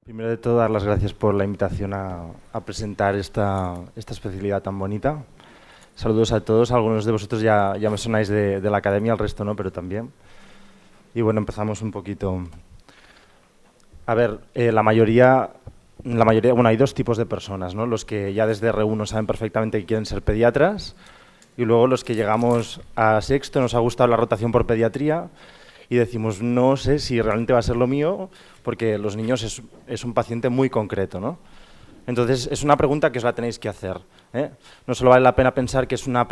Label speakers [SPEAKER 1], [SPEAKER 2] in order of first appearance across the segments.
[SPEAKER 1] Primero de todo, dar las gracias por la invitación a presentar esta especialidad tan bonita. Saludos a todos, algunos de vosotros ya me sonáis de la academia, el resto no, pero también. Y bueno, empezamos un poquito. A ver, bueno, hay dos tipos de personas, ¿no? Los que ya desde R1 saben perfectamente que quieren ser pediatras y luego los que llegamos a sexto, nos ha gustado la rotación por pediatría y decimos, no sé si realmente va a ser lo mío, porque los niños es un paciente muy concreto, ¿no? Entonces, es una pregunta que os la tenéis que hacer, ¿eh? No solo vale la pena pensar que es una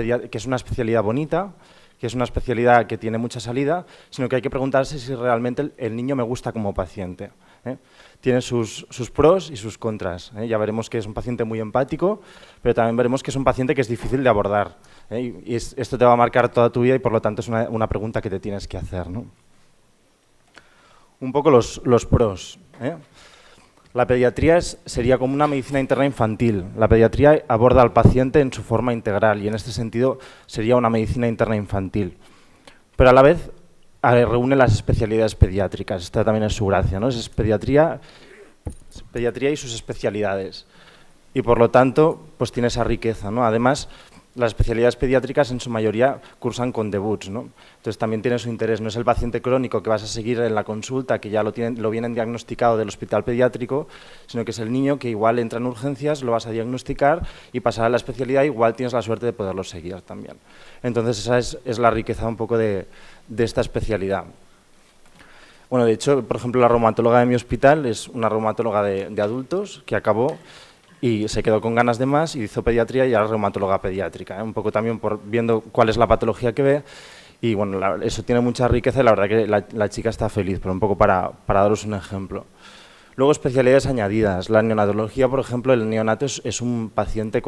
[SPEAKER 1] especialidad bonita, que es una especialidad que tiene mucha salida, sino que hay que preguntarse si realmente el niño me gusta como paciente, ¿eh? Tiene sus pros y sus contras, ¿eh? Ya veremos que es un paciente muy empático, pero también veremos que es un paciente que es difícil de abordar, ¿eh? Y esto te va a marcar toda tu vida y por lo tanto es una pregunta que te tienes que hacer, ¿no? Un poco los pros, ¿eh? La pediatría sería como una medicina interna infantil. La pediatría aborda al paciente en su forma integral y en este sentido sería una medicina interna infantil. Pero a la vez reúne las especialidades pediátricas. Esta también es su gracia, ¿no? Es pediatría y sus especialidades. Y por lo tanto, pues tiene esa riqueza, ¿no? Además, las especialidades pediátricas en su mayoría cursan con debuts, ¿no? Entonces también tiene su interés, no es el paciente crónico que vas a seguir en la consulta, que ya lo vienen diagnosticado del hospital pediátrico, sino que es el niño que igual entra en urgencias, lo vas a diagnosticar y pasará a la especialidad, igual tienes la suerte de poderlo seguir también. Entonces esa es la riqueza un poco de esta especialidad. Bueno, de hecho, por ejemplo, la reumatóloga de mi hospital es una reumatóloga de adultos que acabó y se quedó con ganas de más y hizo pediatría y ahora es reumatóloga pediátrica, ¿eh? Un poco también por viendo cuál es la patología que ve y bueno, eso tiene mucha riqueza y la verdad que la chica está feliz, pero un poco para daros un ejemplo. Luego especialidades añadidas. La neonatología, por ejemplo, el neonato es un paciente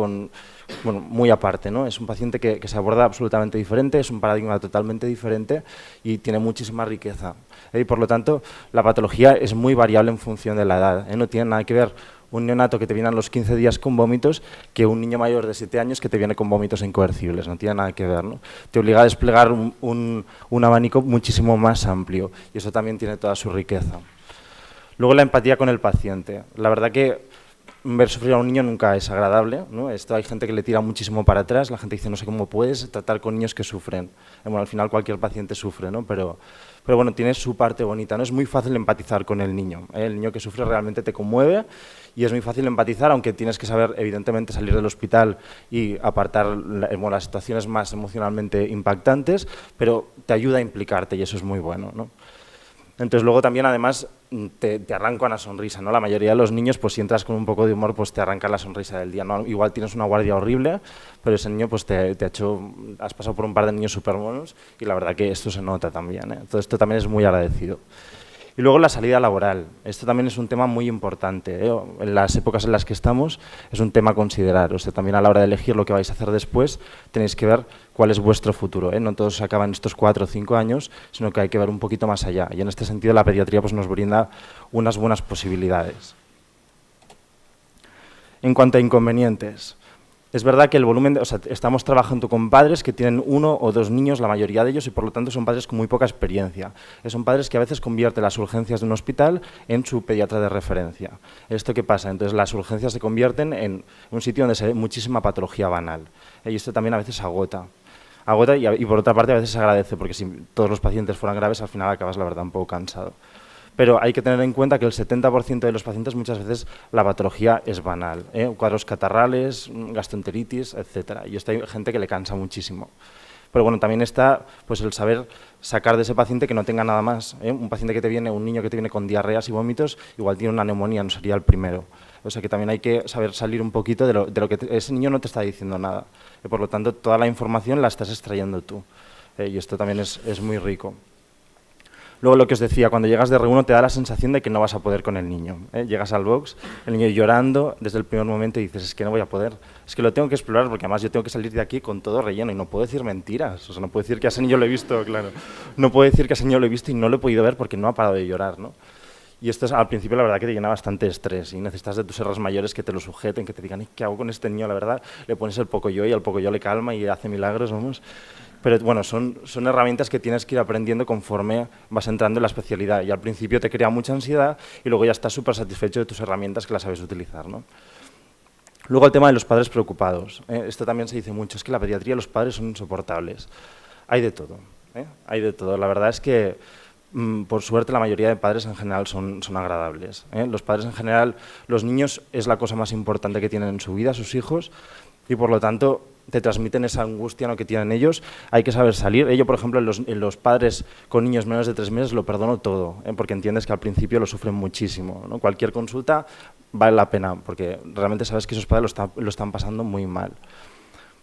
[SPEAKER 1] muy aparte, ¿no? Es un paciente que se aborda absolutamente diferente, es un paradigma totalmente diferente y tiene muchísima riqueza. Y por lo tanto, la patología es muy variable en función de la edad, ¿eh? No tiene nada que ver un neonato que te viene a los 15 días con vómitos que un niño mayor de 7 años que te viene con vómitos incoercibles, no tiene nada que ver, ¿no? Te obliga a desplegar un abanico muchísimo más amplio y eso también tiene toda su riqueza. Luego la empatía con el paciente. La verdad que ver sufrir a un niño nunca es agradable, ¿no? Esto hay gente que le tira muchísimo para atrás, la gente dice, no sé cómo puedes tratar con niños que sufren. Bueno, al final cualquier paciente sufre, ¿no? Pero bueno, tiene su parte bonita, ¿no? Es muy fácil empatizar con el niño, ¿eh? El niño que sufre realmente te conmueve y es muy fácil empatizar, aunque tienes que saber, evidentemente, salir del hospital y apartar las situaciones más emocionalmente impactantes, pero te ayuda a implicarte y eso es muy bueno, ¿no? Entonces luego también además te arranca una sonrisa, ¿no? La mayoría de los niños, pues si entras con un poco de humor, pues te arranca la sonrisa del día, ¿no? Igual tienes una guardia horrible, pero ese niño pues has pasado por un par de niños súper buenos y la verdad que esto se nota también, ¿eh? Todo esto también es muy agradecido. Y luego la salida laboral. Esto también es un tema muy importante, ¿eh? En las épocas en las que estamos es un tema a considerar. O sea, también a la hora de elegir lo que vais a hacer después tenéis que ver cuál es vuestro futuro, ¿eh? No todos se acaban estos 4 o 5 años, sino que hay que ver un poquito más allá. Y en este sentido la pediatría pues, nos brinda unas buenas posibilidades. En cuanto a inconvenientes, es verdad que el volumen, estamos trabajando con padres que tienen 1 o 2 niños, la mayoría de ellos, y por lo tanto son padres con muy poca experiencia. Son padres que a veces convierten las urgencias de un hospital en su pediatra de referencia. ¿Esto qué pasa? Entonces las urgencias se convierten en un sitio donde se ve muchísima patología banal. Y esto también a veces agota. Agota y por otra parte a veces se agradece, porque si todos los pacientes fueran graves, al final acabas, la verdad, un poco cansado. Pero hay que tener en cuenta que el 70% de los pacientes muchas veces la patología es banal, ¿eh? Cuadros catarrales, gastroenteritis, etcétera. Y esto hay gente que le cansa muchísimo. Pero bueno, también está pues el saber sacar de ese paciente que no tenga nada más, ¿eh? Un paciente que te viene, un niño que te viene con diarreas y vómitos, igual tiene una neumonía, no sería el primero. O sea que también hay que saber salir un poquito de lo que ese niño no te está diciendo nada. Y por lo tanto, toda la información la estás extrayendo tú. Y esto también es muy rico. Luego lo que os decía, cuando llegas de R1 te da la sensación de que no vas a poder con el niño, ¿eh? Llegas al box, el niño llorando desde el primer momento y dices, es que no voy a poder, es que lo tengo que explorar porque además yo tengo que salir de aquí con todo relleno y no puedo decir mentiras, o sea, no puedo decir que a ese niño lo he visto, claro, no puedo decir que a ese niño lo he visto y no lo he podido ver porque no ha parado de llorar, ¿no? Y esto es, al principio la verdad que te llena bastante estrés y necesitas de tus herros mayores que te lo sujeten, que te digan, ¿qué hago con este niño? La verdad, le pones el Pocoyo y al Pocoyo le calma y hace milagros, vamos. Pero bueno, son herramientas que tienes que ir aprendiendo conforme vas entrando en la especialidad. Y al principio te crea mucha ansiedad y luego ya estás súper satisfecho de tus herramientas que las sabes utilizar, ¿no? Luego el tema de los padres preocupados. Esto también se dice mucho, es que la pediatría los padres son insoportables. Hay de todo, hay de todo. La verdad es que por suerte la mayoría de padres en general son agradables. Los padres en general, los niños es la cosa más importante que tienen en su vida, sus hijos, y por lo tanto te transmiten esa angustia, ¿no?, que tienen ellos. Hay que saber salir. Yo, por ejemplo, en los padres con niños menos de 3 meses lo perdono todo, porque entiendes que al principio lo sufren muchísimo, ¿no? Cualquier consulta vale la pena, porque realmente sabes que esos padres lo están pasando muy mal.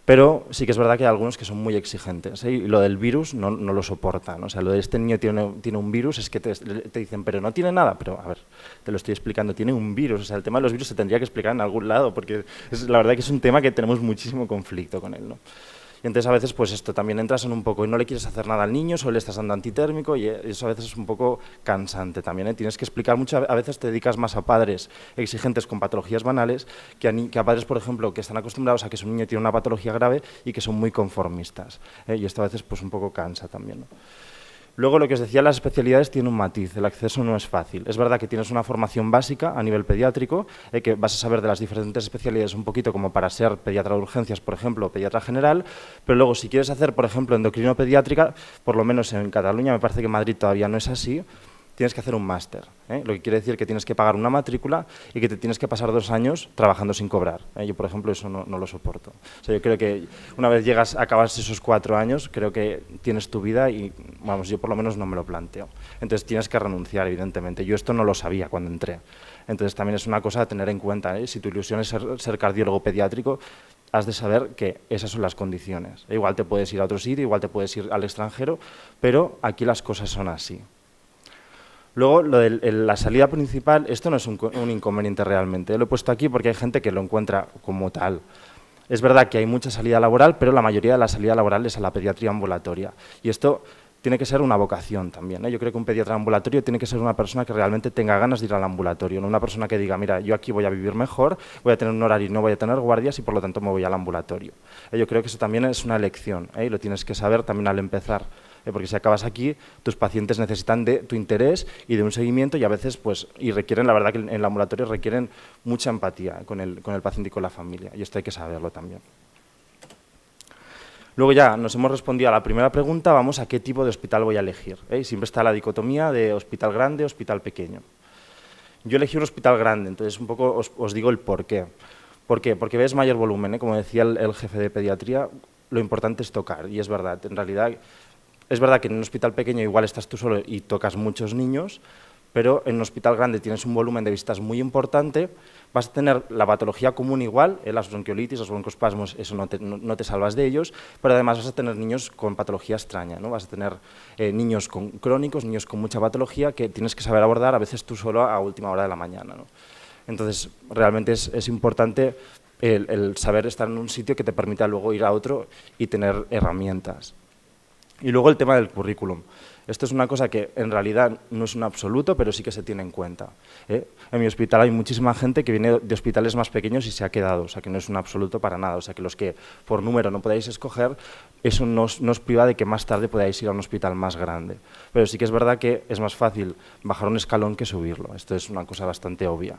[SPEAKER 1] Pero sí que es verdad que hay algunos que son muy exigentes, y lo del virus no lo soportan. O sea, lo de este niño tiene un virus, es que te dicen, pero no tiene nada. Pero, a ver, te lo estoy explicando, tiene un virus. O sea, el tema de los virus se tendría que explicar en algún lado, porque la verdad que es un tema que tenemos muchísimo conflicto con él, ¿no? Y entonces a veces pues esto también entras en un poco y no le quieres hacer nada al niño, solo le estás dando antitérmico y eso a veces es un poco cansante también, ¿eh? Tienes que explicar mucho, a veces te dedicas más a padres exigentes con patologías banales que a padres, por ejemplo, que están acostumbrados a que su niño tiene una patología grave y que son muy conformistas, ¿eh? Y esto a veces pues un poco cansa también, ¿no? Luego, lo que os decía, las especialidades tienen un matiz, el acceso no es fácil. Es verdad que tienes una formación básica a nivel pediátrico, que vas a saber de las diferentes especialidades un poquito como para ser pediatra de urgencias, por ejemplo, o pediatra general, pero luego si quieres hacer, por ejemplo, endocrino pediátrica, por lo menos en Cataluña, me parece que en Madrid todavía no es así, tienes que hacer un máster, lo que quiere decir que tienes que pagar una matrícula y que te tienes que pasar 2 años trabajando sin cobrar. Yo, por ejemplo, eso no lo soporto. O sea, yo creo que una vez acabas esos 4 años, creo que tienes tu vida y, vamos, yo por lo menos no me lo planteo. Entonces tienes que renunciar, evidentemente. Yo esto no lo sabía cuando entré. Entonces también es una cosa a tener en cuenta, Si tu ilusión es ser cardiólogo pediátrico, has de saber que esas son las condiciones. Igual te puedes ir a otro sitio, igual te puedes ir al extranjero, pero aquí las cosas son así. Luego, lo de la salida principal, esto no es un inconveniente realmente. Lo he puesto aquí porque hay gente que lo encuentra como tal. Es verdad que hay mucha salida laboral, pero la mayoría de la salida laboral es a la pediatría ambulatoria. Y esto tiene que ser una vocación también, Yo creo que un pediatra ambulatorio tiene que ser una persona que realmente tenga ganas de ir al ambulatorio, no una persona que diga, mira, yo aquí voy a vivir mejor, voy a tener un horario y no voy a tener guardias y por lo tanto me voy al ambulatorio. Yo creo que eso también es una elección, y lo tienes que saber también al empezar. Porque si acabas aquí, tus pacientes necesitan de tu interés y de un seguimiento y a veces, pues, y requieren, la verdad que en el ambulatorio requieren mucha empatía con el paciente y con la familia, y esto hay que saberlo también. Luego ya nos hemos respondido a la primera pregunta, vamos a qué tipo de hospital voy a elegir. Siempre está la dicotomía de hospital grande, hospital pequeño. Yo elegí un hospital grande, entonces un poco os digo el por qué. ¿Por qué? Porque ves mayor volumen, como decía el jefe de pediatría, lo importante es tocar, y es verdad, en realidad. Es verdad que en un hospital pequeño igual estás tú solo y tocas muchos niños, pero en un hospital grande tienes un volumen de visitas muy importante, vas a tener la patología común igual, las bronquiolitis, los broncoespasmos, eso no te salvas de ellos, pero además vas a tener niños con patología extraña, Vas a tener niños crónicos, niños con mucha patología que tienes que saber abordar a veces tú solo a última hora de la mañana, Entonces, realmente es importante el saber estar en un sitio que te permita luego ir a otro y tener herramientas. Y luego el tema del currículum. Esto es una cosa que en realidad no es un absoluto, pero sí que se tiene en cuenta. En mi hospital hay muchísima gente que viene de hospitales más pequeños y se ha quedado, o sea que no es un absoluto para nada. O sea que los que por número no podáis escoger, eso no os priva de que más tarde podáis ir a un hospital más grande. Pero sí que es verdad que es más fácil bajar un escalón que subirlo. Esto es una cosa bastante obvia.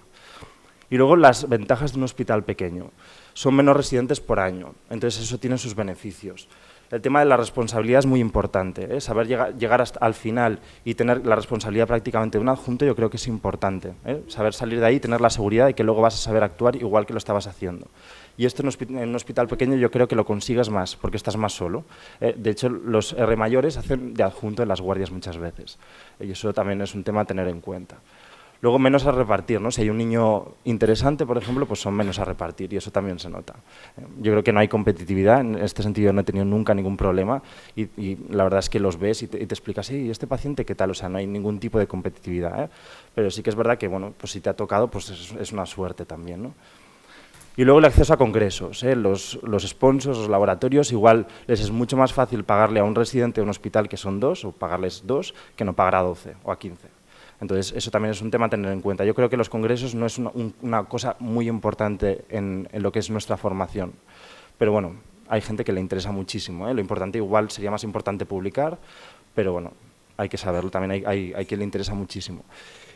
[SPEAKER 1] Y luego las ventajas de un hospital pequeño. Son menos residentes por año, entonces eso tiene sus beneficios. El tema de la responsabilidad es muy importante, saber llegar hasta al final y tener la responsabilidad prácticamente de un adjunto, yo creo que es importante. Saber salir de ahí y tener la seguridad de que luego vas a saber actuar igual que lo estabas haciendo. Y esto en un hospital pequeño yo creo que lo consigues más, porque estás más solo. De hecho, los R mayores hacen de adjunto en las guardias muchas veces, y eso también es un tema a tener en cuenta. Luego menos a repartir, Si hay un niño interesante, por ejemplo, pues son menos a repartir y eso también se nota. Yo creo que no hay competitividad, en este sentido no he tenido nunca ningún problema y la verdad es que los ves y te explicas, ¿y este paciente qué tal? O sea, no hay ningún tipo de competitividad, Pero sí que es verdad que, bueno, pues si te ha tocado, pues es una suerte también, Y luego el acceso a congresos, los sponsors, los laboratorios, igual les es mucho más fácil pagarle a un residente de un hospital que son 2 o pagarles 2 que no pagar a 12 o a 15. Entonces, eso también es un tema a tener en cuenta. Yo creo que los congresos no es una cosa muy importante en lo que es nuestra formación, pero bueno, hay gente que le interesa muchísimo, ¿eh? Lo importante igual sería más importante publicar, pero bueno, hay que saberlo, también hay quien le interesa muchísimo.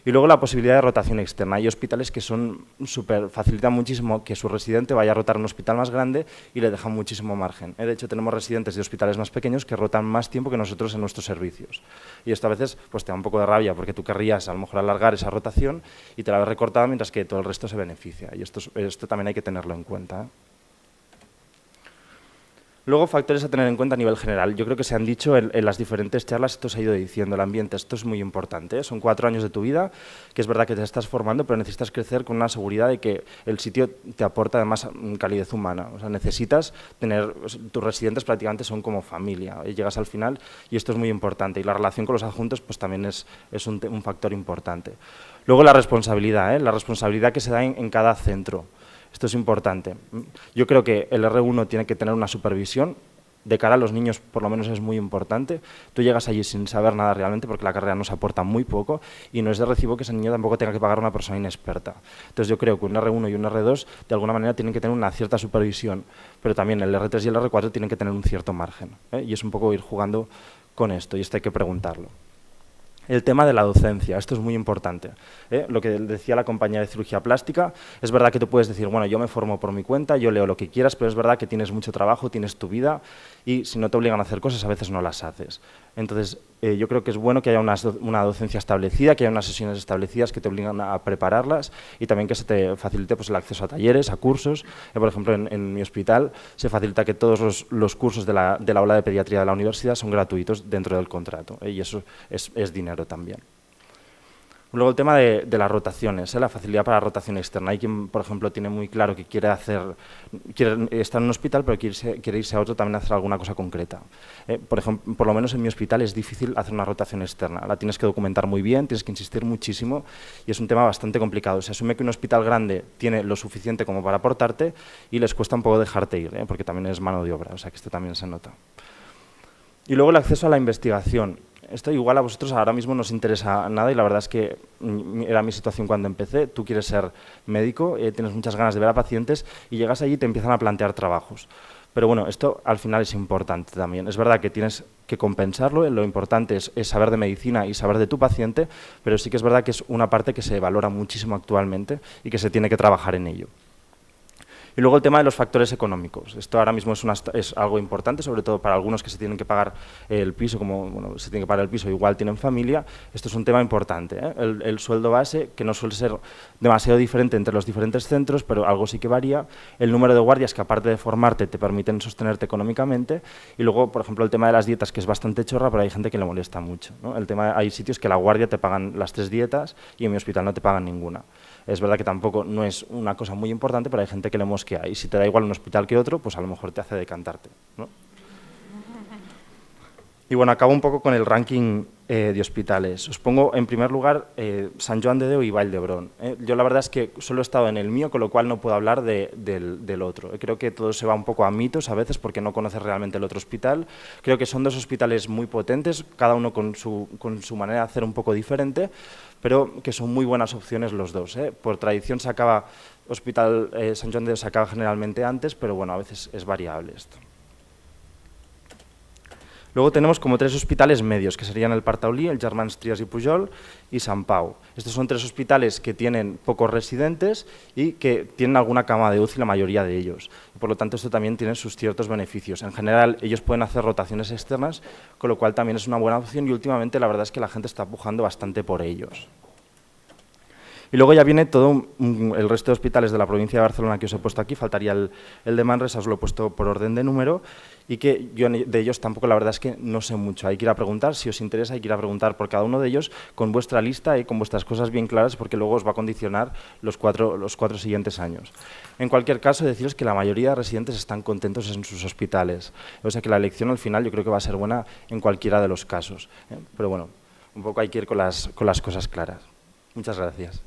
[SPEAKER 1] Y luego la posibilidad de rotación externa. Hay hospitales que facilitan muchísimo que su residente vaya a rotar a un hospital más grande y le dejan muchísimo margen. De hecho, tenemos residentes de hospitales más pequeños que rotan más tiempo que nosotros en nuestros servicios. Y esto a veces pues, te da un poco de rabia porque tú querrías a lo mejor alargar esa rotación y te la ves recortada mientras que todo el resto se beneficia. Y esto también hay que tenerlo en cuenta, ¿eh? Luego, factores a tener en cuenta a nivel general. Yo creo que se han dicho en las diferentes charlas, esto se ha ido diciendo, el ambiente, esto es muy importante, ¿eh? Son 4 años de tu vida, que es verdad que te estás formando, pero necesitas crecer con una seguridad de que el sitio te aporta además calidez humana. O sea, necesitas tener, tus residentes prácticamente son como familia, y llegas al final y esto es muy importante. Y la relación con los adjuntos pues también es un factor importante. Luego la responsabilidad, la responsabilidad que se da en cada centro. Esto es importante. Yo creo que el R1 tiene que tener una supervisión. De cara a los niños, por lo menos, es muy importante. Tú llegas allí sin saber nada realmente porque la carrera nos aporta muy poco y no es de recibo que ese niño tampoco tenga que pagar a una persona inexperta. Entonces yo creo que un R1 y un R2 de alguna manera tienen que tener una cierta supervisión, pero también el R3 y el R4 tienen que tener un cierto margen, ¿eh? Y es un poco ir jugando con esto y esto hay que preguntarlo. El tema de la docencia, esto es muy importante, ¿eh? Lo que decía la compañía de cirugía plástica, es verdad que tú puedes decir, bueno, yo me formo por mi cuenta, yo leo lo que quieras, pero es verdad que tienes mucho trabajo, tienes tu vida y si no te obligan a hacer cosas, a veces no las haces. Entonces, yo creo que es bueno que haya una docencia establecida, que haya unas sesiones establecidas que te obligan a prepararlas y también que se te facilite pues, el acceso a talleres, a cursos. Por ejemplo, en mi hospital se facilita que todos los cursos de la aula de pediatría de la universidad son gratuitos dentro del contrato, y eso es dinero también. Luego el tema de las rotaciones, la facilidad para la rotación externa. Hay quien, por ejemplo, tiene muy claro que quiere estar en un hospital, pero quiere irse a otro también a hacer alguna cosa concreta. Por ejemplo, por lo menos en mi hospital es difícil hacer una rotación externa. La tienes que documentar muy bien, tienes que insistir muchísimo y es un tema bastante complicado. Se asume que un hospital grande tiene lo suficiente como para aportarte y les cuesta un poco dejarte ir, porque también es mano de obra, o sea que esto también se nota. Y luego el acceso a la investigación. Esto igual a vosotros ahora mismo no os interesa nada y la verdad es que era mi situación cuando empecé. Tú quieres ser médico, tienes muchas ganas de ver a pacientes y llegas allí y te empiezan a plantear trabajos. Pero bueno, esto al final es importante también. Es verdad que tienes que compensarlo, lo importante es saber de medicina y saber de tu paciente, pero sí que es verdad que es una parte que se valora muchísimo actualmente y que se tiene que trabajar en ello. Y luego el tema de los factores económicos. Esto ahora mismo es algo importante, sobre todo para algunos que se tienen que pagar el piso, como bueno, se tiene que pagar el piso, igual tienen familia. Esto es un tema importante, ¿eh? El sueldo base, que no suele ser demasiado diferente entre los diferentes centros, pero algo sí que varía. El número de guardias que aparte de formarte te permiten sostenerte económicamente. Y luego, por ejemplo, el tema de las dietas, que es bastante chorra, pero hay gente que le molesta mucho, ¿no? Hay sitios que la guardia te pagan las 3 dietas y en mi hospital no te pagan ninguna. Es verdad que tampoco no es una cosa muy importante, pero hay gente que le mosquea. Y si te da igual un hospital que otro, pues a lo mejor te hace decantarte, ¿no? Y bueno, acabo un poco con el ranking de hospitales. Os pongo en primer lugar Sant Joan de Déu y Vall d'Hebron. Yo la verdad es que solo he estado en el mío, con lo cual no puedo hablar del otro. Creo que todo se va un poco a mitos a veces porque no conoces realmente el otro hospital. Creo que son 2 hospitales muy potentes, cada uno con su manera de hacer un poco diferente, pero que son muy buenas opciones los dos. Por tradición Hospital Sant Joan de Déu se acaba generalmente antes, pero bueno, a veces es variable esto. Luego tenemos como 3 hospitales medios, que serían el Partaulí, el Germans Trias y Pujol y Sant Pau. Estos son 3 hospitales que tienen pocos residentes y que tienen alguna cama de UCI la mayoría de ellos. Por lo tanto, esto también tiene sus ciertos beneficios. En general, ellos pueden hacer rotaciones externas, con lo cual también es una buena opción y últimamente la verdad es que la gente está pujando bastante por ellos. Y luego ya viene todo el resto de hospitales de la provincia de Barcelona que os he puesto aquí, faltaría el de Manresa, os lo he puesto por orden de número, y que yo de ellos tampoco la verdad es que no sé mucho. Hay que ir a preguntar, si os interesa, hay que ir a preguntar por cada uno de ellos con vuestra lista y con vuestras cosas bien claras, porque luego os va a condicionar los cuatro siguientes años. En cualquier caso, deciros que la mayoría de residentes están contentos en sus hospitales, o sea que la elección al final yo creo que va a ser buena en cualquiera de los casos, ¿eh? Pero bueno, un poco hay que ir con las cosas claras. Muchas gracias.